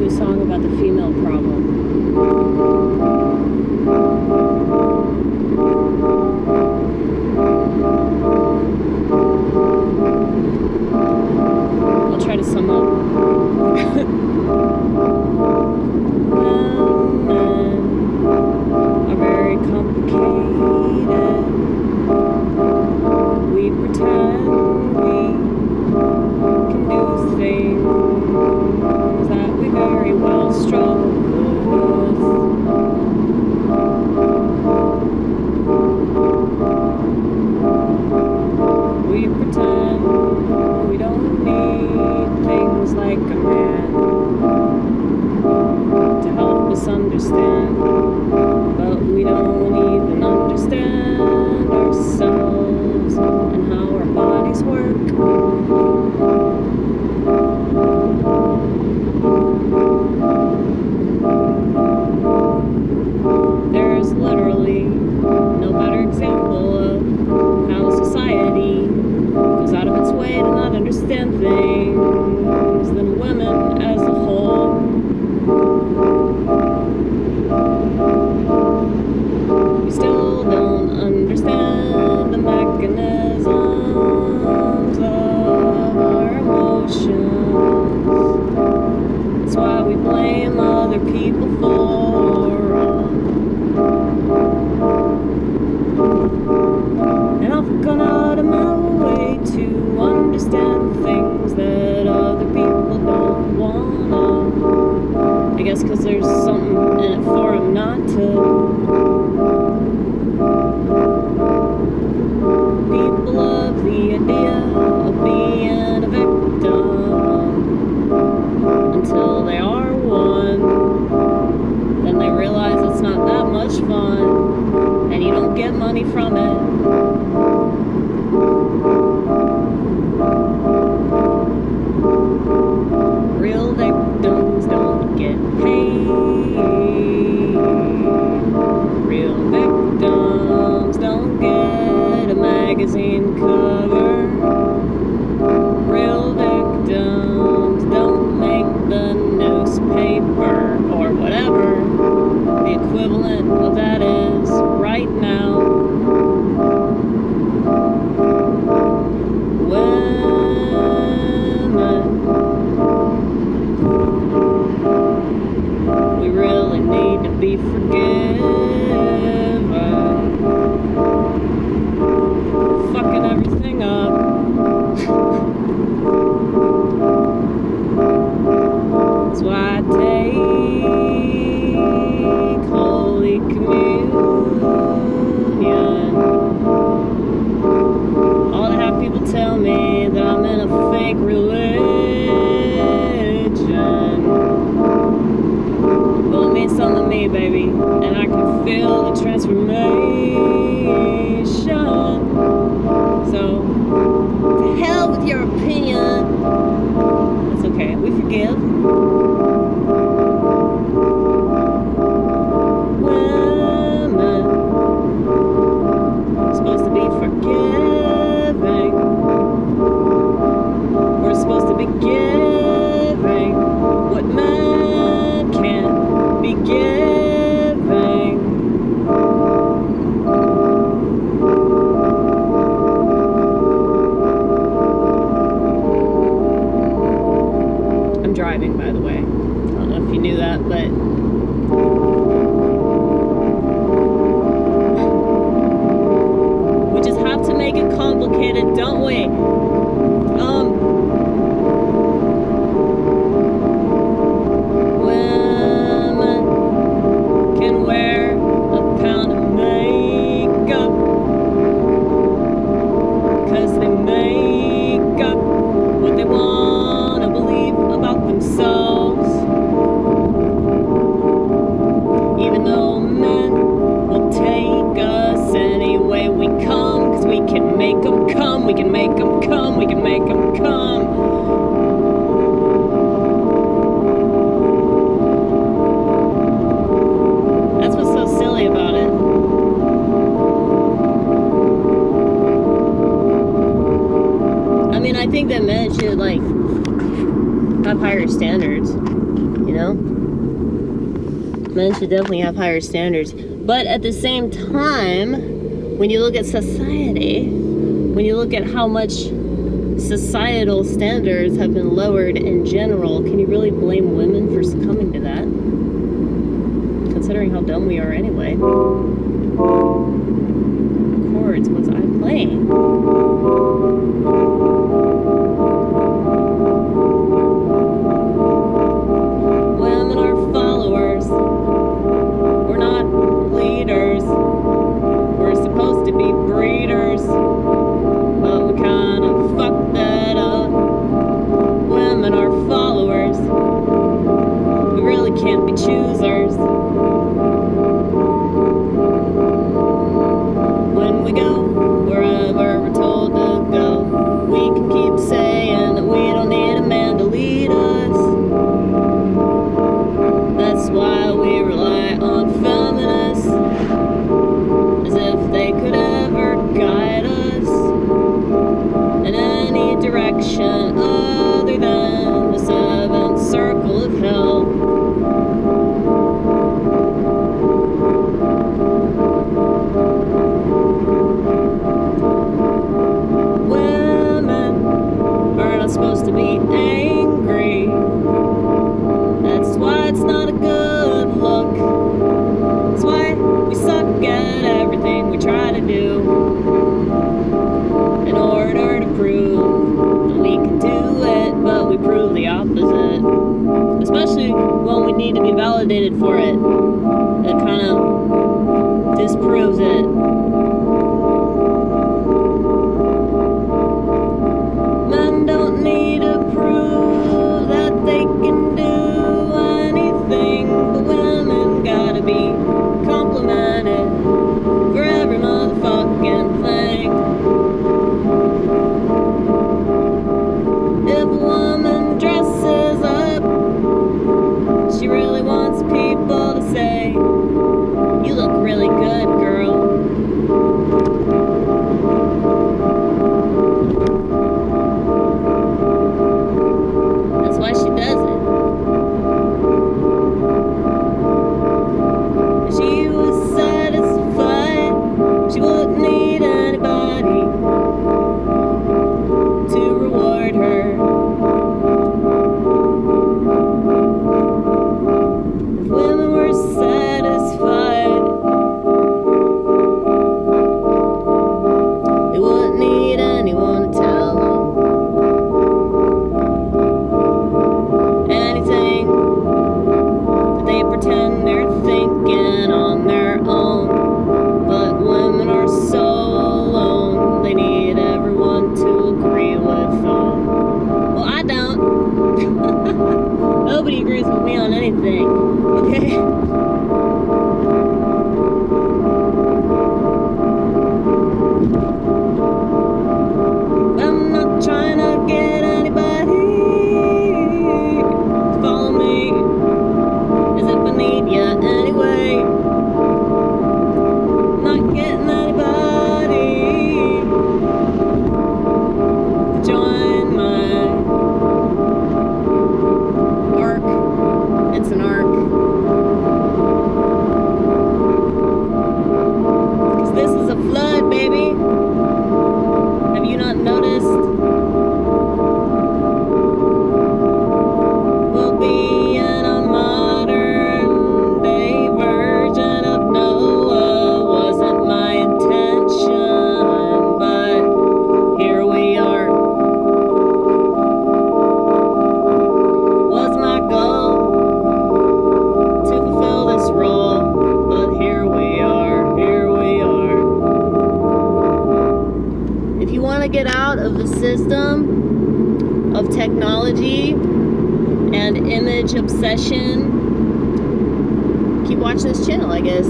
new song about the female problem. I'll try to sum up. Women are very complicated. We pretend we can do things that we very well struggle with. We pretend we don't need things like a man to help us understand, but we don't even understand ourselves and how our bodies work. There's literally no better example of how society goes out of its way to not understand things than women as a whole. We still don't understand the mechanisms of our emotions. That's why we blame other people for wrong. And I've gone out of my way to understand things that other people don't wanna. I guess because there's something in it for them not to. People love the idea of being a victim until they are one. Then they realize it's not that much fun, and you don't get money from it. Real victims don't get paid. Real victims don't get a magazine cover. Real victims don't make the newspaper or whatever the equivalent of that is right now. Women, we really need to be forgiven. Fucking everything up. That's why I take Holy Communion. All to have people tell me that I'm in a fake religion. Well, it means something to me, baby, and I can feel the transformation. So, to hell with your opinion. It's okay, we forgive. Women are supposed to be forgiving. We're supposed to be giving what men can't be giving. I'm driving, by the way. I don't know if you knew that, but we just have to make it complicated, don't we? Women can wear a pound of makeup 'cause they make up what they want to believe about themselves. Even though men will take us any way we come, 'cause we can make them come, we can make them come, we can make them come. That's what's so silly about it. I mean, I think that men should, like, have higher standards, you know? Men should definitely have higher standards. But at the same time, when you look at society, when you look at how much societal standards have been lowered in general, can you really blame women for succumbing to that? Considering how dumb we are anyway. Chords was I playing? Women are followers. We're not leaders. We're supposed to be breeders. But we kind of fucked that up. Women are followers. We really can't be choosers. When we go wherever we're told to go, we can keep saying that we don't need a man to lead us. That's why we rely on feminists, as if they could ever guide us in any direction other than the seventh circle of hell. Women are not supposed to be angry. That's why it's not a good look. That's why we suck at everything we try to do in order to prove that we can do it, but we prove the opposite. Especially when we need to be validated for it. It kind of disproves it. Men don't need to prove that they can do anything, but women gotta be complimented for every motherfucking thing. If a woman dresses up, she really wants people to say, "You look really good, girl." That's why she does it. If she was satisfied, she wouldn't need anybody to reward her. If women were satisfied, they wouldn't need anyone to tell them anything that they pretend they're thinking on their own. But women are so alone, they need everyone to agree with them. Well, I don't. Nobody agrees with me on anything, okay? But I'm not trying to get anybody to follow me, as if I need ya anyway. Not getting anybody to join my arc. It's an arc. 'Cause this is a flood, baby. Have you not noticed? We'll be in a modern day version of Noah. Wasn't my intention, but here we are. Was my goal to fulfill this role, but here we are, here we are. If you want to get out of the system of technology and image obsession, keep watching this channel, I guess.